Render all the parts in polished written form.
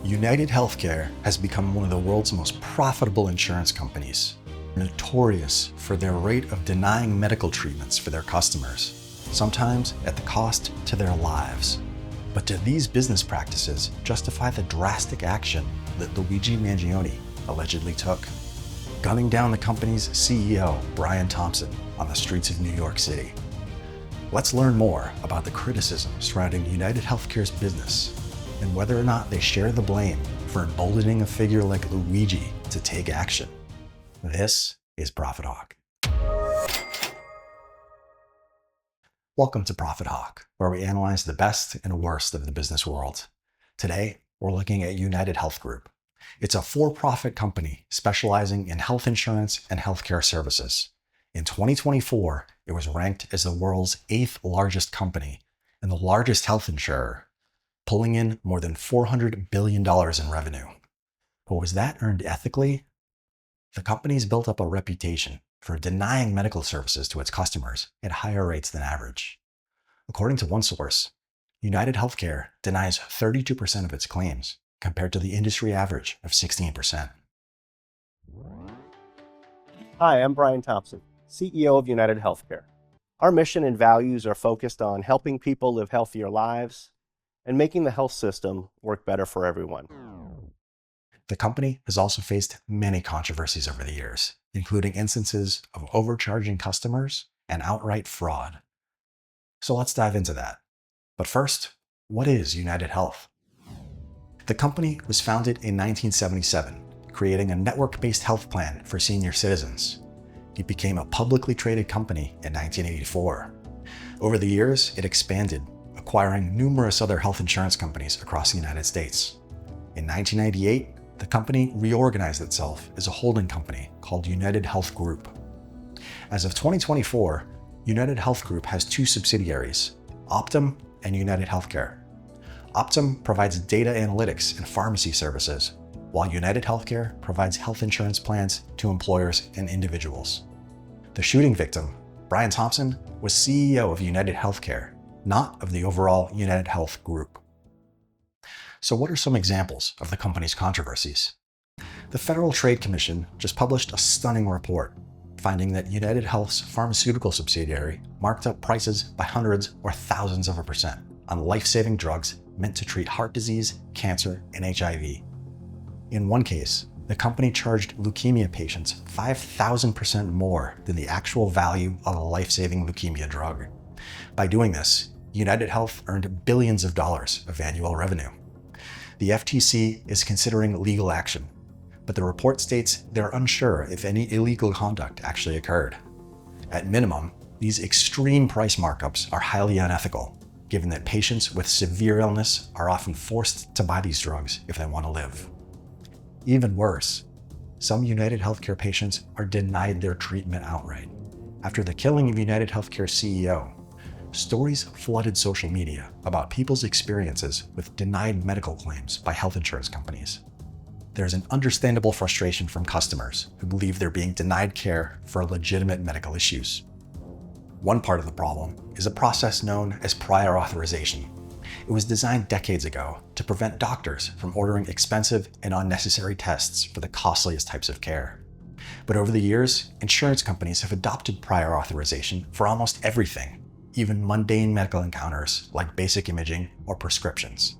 UnitedHealthcare has become one of the world's most profitable insurance companies, notorious for their rate of denying medical treatments for their customers, sometimes at the cost to their lives. But do these business practices justify the drastic action that Luigi Mangione allegedly took, gunning down the company's CEO, Brian Thompson, on the streets of New York City? Let's learn more about the criticism surrounding UnitedHealthcare's business and whether or not they share the blame for emboldening a figure like Luigi to take action. This is Profit Hawk. Welcome to Profit Hawk, where we analyze the best and worst of the business world. Today, we're looking at UnitedHealth Group. It's a for-profit company specializing in health insurance and healthcare services. In 2024, it was ranked as the world's 8th largest company and the largest health insurer, pulling in more than $400 billion in revenue. But was that earned ethically? The company's built up a reputation for denying medical services to its customers at higher rates than average. According to one source, UnitedHealthcare denies 32% of its claims, compared to the industry average of 16%. Hi, I'm Brian Thompson, CEO of UnitedHealthcare. Our mission and values are focused on helping people live healthier lives and making the health system work better for everyone. The company has also faced many controversies over the years, including instances of overcharging customers and outright fraud. So let's dive into that. But first, what is UnitedHealth? The company was founded in 1977, creating a network-based health plan for senior citizens. It became a publicly traded company in 1984. Over the years, it expanded, acquiring numerous other health insurance companies across the United States. In 1998, the company reorganized itself as a holding company called UnitedHealth Group. As of 2024, UnitedHealth Group has two subsidiaries, Optum and UnitedHealthcare. Optum provides data analytics and pharmacy services, while UnitedHealthcare provides health insurance plans to employers and individuals. The shooting victim, Brian Thompson, was CEO of UnitedHealthcare, not of the overall UnitedHealth Group. So what are some examples of the company's controversies? The Federal Trade Commission just published a stunning report, finding that UnitedHealth's pharmaceutical subsidiary marked up prices by hundreds or thousands of a percent on life-saving drugs meant to treat heart disease, cancer, and HIV. In one case, the company charged leukemia patients 5,000% more than the actual value of a life-saving leukemia drug. By doing this, UnitedHealth earned billions of dollars of annual revenue. The FTC is considering legal action, but the report states they're unsure if any illegal conduct actually occurred. At minimum, these extreme price markups are highly unethical, given that patients with severe illness are often forced to buy these drugs if they want to live. Even worse, some UnitedHealthcare patients are denied their treatment outright. After the killing of UnitedHealthcare CEO, stories flooded social media about people's experiences with denied medical claims by health insurance companies. There's an understandable frustration from customers who believe they're being denied care for legitimate medical issues. One part of the problem is a process known as prior authorization. It was designed decades ago to prevent doctors from ordering expensive and unnecessary tests for the costliest types of care. But over the years, insurance companies have adopted prior authorization for almost everything, even mundane medical encounters like basic imaging or prescriptions.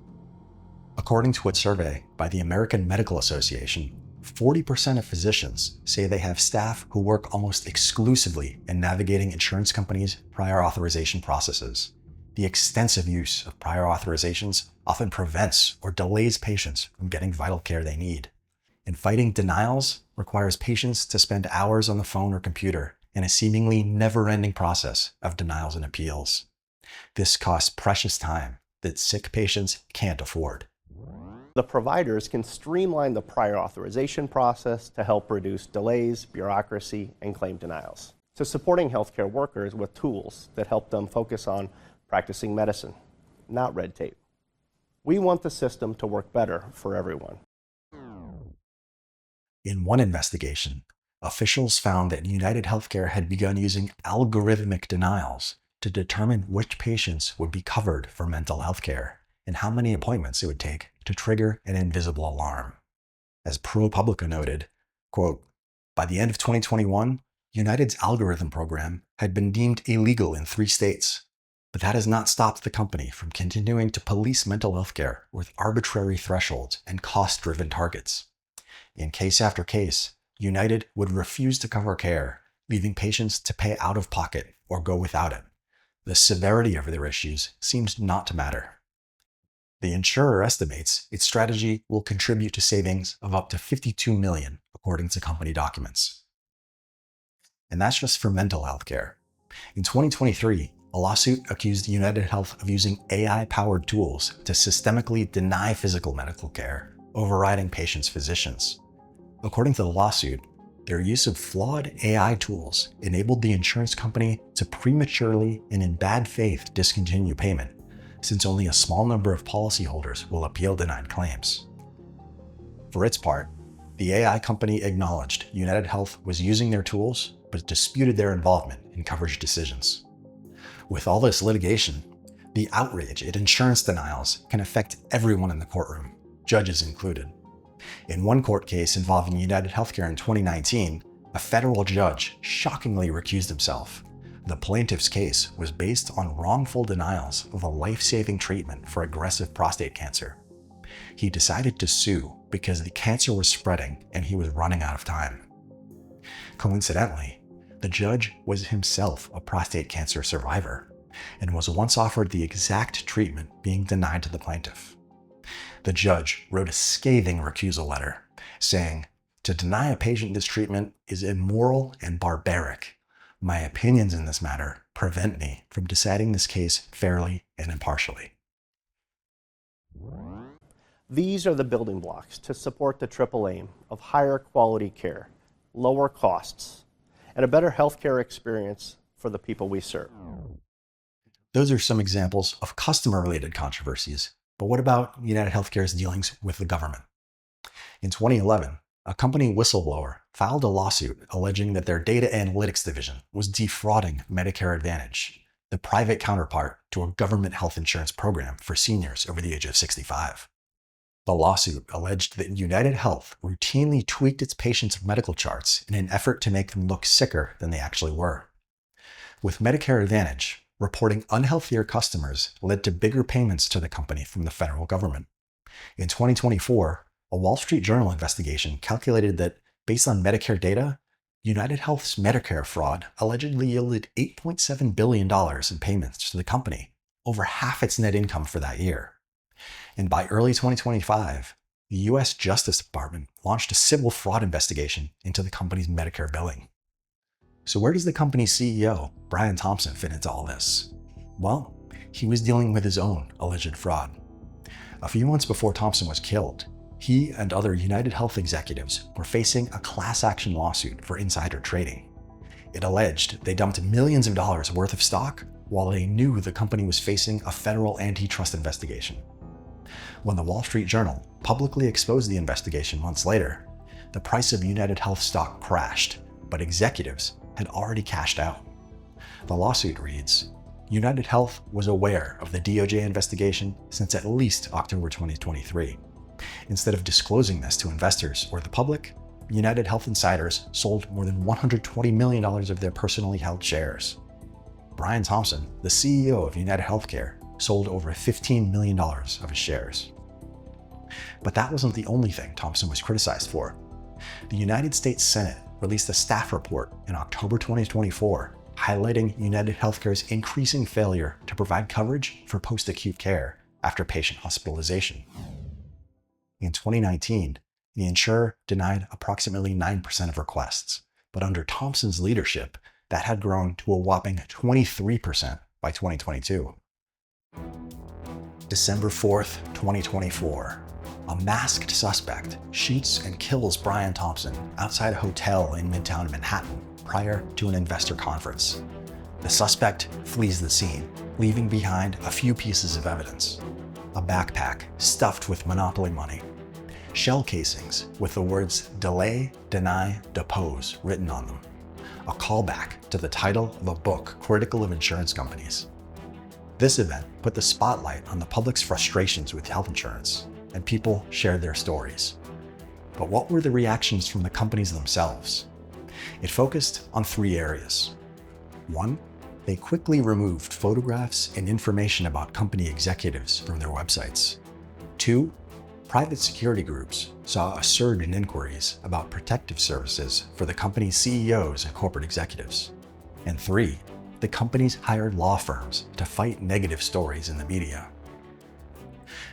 According to a survey by the American Medical Association, 40% of physicians say they have staff who work almost exclusively in navigating insurance companies' prior authorization processes. The extensive use of prior authorizations often prevents or delays patients from getting vital care they need. And fighting denials requires patients to spend hours on the phone or computer in a seemingly never-ending process of denials and appeals. This costs precious time that sick patients can't afford. The providers can streamline the prior authorization process to help reduce delays, bureaucracy, and claim denials. So supporting healthcare workers with tools that help them focus on practicing medicine, not red tape. We want the system to work better for everyone. In one investigation, officials found that UnitedHealthcare had begun using algorithmic denials to determine which patients would be covered for mental health care and how many appointments it would take to trigger an invisible alarm. As ProPublica noted, quote, by the end of 2021, United's algorithm program had been deemed illegal in 3 states, but that has not stopped the company from continuing to police mental health care with arbitrary thresholds and cost-driven targets. In case after case, United would refuse to cover care, leaving patients to pay out of pocket or go without it. The severity of their issues seemed not to matter. The insurer estimates its strategy will contribute to savings of up to $52 million, according to company documents. And that's just for mental health care. In 2023, a lawsuit accused UnitedHealth of using AI-powered tools to systemically deny physical medical care, overriding patients' physicians. According to the lawsuit, their use of flawed AI tools enabled the insurance company to prematurely and in bad faith discontinue payment, since only a small number of policyholders will appeal denied claims. For its part, the AI company acknowledged UnitedHealth was using their tools, but disputed their involvement in coverage decisions. With all this litigation, the outrage at insurance denials can affect everyone in the courtroom, judges included. In one court case involving UnitedHealthcare in 2019, a federal judge shockingly recused himself. The plaintiff's case was based on wrongful denials of a life-saving treatment for aggressive prostate cancer. He decided to sue because the cancer was spreading and he was running out of time. Coincidentally, the judge was himself a prostate cancer survivor and was once offered the exact treatment being denied to the plaintiff. The judge wrote a scathing recusal letter saying, "To deny a patient this treatment is immoral and barbaric. My opinions in this matter prevent me from deciding this case fairly and impartially." These are the building blocks to support the triple aim of higher quality care, lower costs, and a better healthcare experience for the people we serve. Those are some examples of customer-related controversies, but what about UnitedHealthcare's dealings with the government? In 2011, a company whistleblower filed a lawsuit alleging that their data analytics division was defrauding Medicare Advantage, the private counterpart to a government health insurance program for seniors over the age of 65. The lawsuit alleged that UnitedHealth routinely tweaked its patients' medical charts in an effort to make them look sicker than they actually were. With Medicare Advantage, reporting unhealthier customers led to bigger payments to the company from the federal government. In 2024, a Wall Street Journal investigation calculated that, based on Medicare data, UnitedHealth's Medicare fraud allegedly yielded $8.7 billion in payments to the company, over half its net income for that year. And by early 2025, the U.S. Justice Department launched a civil fraud investigation into the company's Medicare billing. So where does the company's CEO, Brian Thompson, fit into all this? Well, he was dealing with his own alleged fraud. A few months before Thompson was killed, he and other UnitedHealth executives were facing a class action lawsuit for insider trading. It alleged they dumped millions of dollars worth of stock while they knew the company was facing a federal antitrust investigation. When the Wall Street Journal publicly exposed the investigation months later, the price of UnitedHealth stock crashed, but executives had already cashed out. The lawsuit reads, UnitedHealth was aware of the DOJ investigation since at least October 2023. Instead of disclosing this to investors or the public, UnitedHealth insiders sold more than $120 million of their personally held shares. Brian Thompson, the CEO of UnitedHealthcare, sold over $15 million of his shares. But that wasn't the only thing Thompson was criticized for. The United States Senate released a staff report in October 2024 highlighting UnitedHealthcare's increasing failure to provide coverage for post-acute care after patient hospitalization. In 2019, the insurer denied approximately 9% of requests, but under Thompson's leadership, that had grown to a whopping 23% by 2022. December 4th, 2024. A masked suspect shoots and kills Brian Thompson outside a hotel in Midtown Manhattan prior to an investor conference. The suspect flees the scene, leaving behind a few pieces of evidence. A backpack stuffed with Monopoly money, shell casings with the words "delay, deny, depose" written on them, a callback to the title of a book critical of insurance companies. This event put the spotlight on the public's frustrations with health insurance, and people shared their stories. But what were the reactions from the companies themselves? It focused on 3 areas. 1, they quickly removed photographs and information about company executives from their websites. 2, private security groups saw a surge in inquiries about protective services for the company's CEOs and corporate executives. And 3, the companies hired law firms to fight negative stories in the media.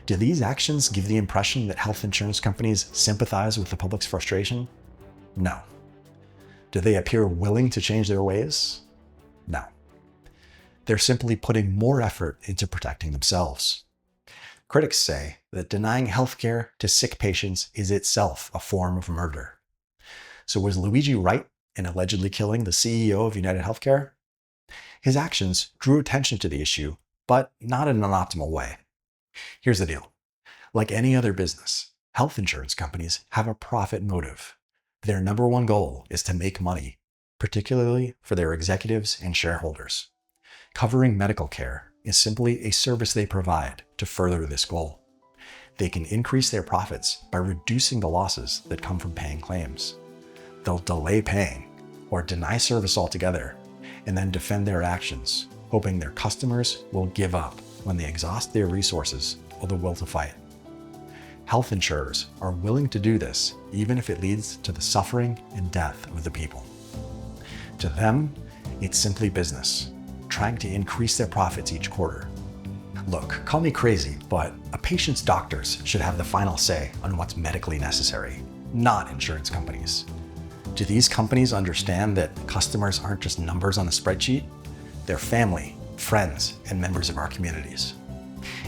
Do these actions give the impression that health insurance companies sympathize with the public's frustration? No. Do they appear willing to change their ways? No. They're simply putting more effort into protecting themselves. Critics say that denying healthcare to sick patients is itself a form of murder. So was Luigi right in allegedly killing the CEO of UnitedHealthcare? His actions drew attention to the issue, but not in an optimal way. Here's the deal. Like any other business, health insurance companies have a profit motive. Their number one goal is to make money, particularly for their executives and shareholders. Covering medical care is simply a service they provide to further this goal. They can increase their profits by reducing the losses that come from paying claims. They'll delay paying or deny service altogether and then defend their actions, hoping their customers will give up when they exhaust their resources or the will to fight. Health insurers are willing to do this even if it leads to the suffering and death of the people. To them, it's simply business, trying to increase their profits each quarter. Look, call me crazy, but a patient's doctors should have the final say on what's medically necessary, not insurance companies. Do these companies understand that customers aren't just numbers on a spreadsheet? They're family, friends, and members of our communities.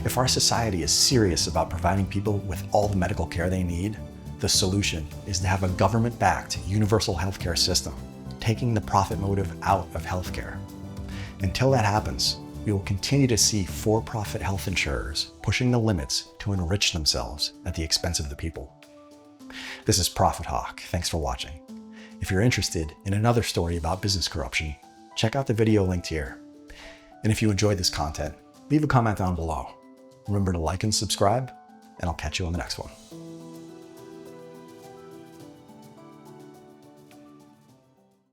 If our society is serious about providing people with all the medical care they need, the solution is to have a government-backed universal healthcare system, taking the profit motive out of healthcare. Until that happens, we will continue to see for-profit health insurers pushing the limits to enrich themselves at the expense of the people. This is Profit Hawk. Thanks for watching. If you're interested in another story about business corruption, check out the video linked here. And if you enjoyed this content, leave a comment down below. Remember to like and subscribe, and I'll catch you on the next one.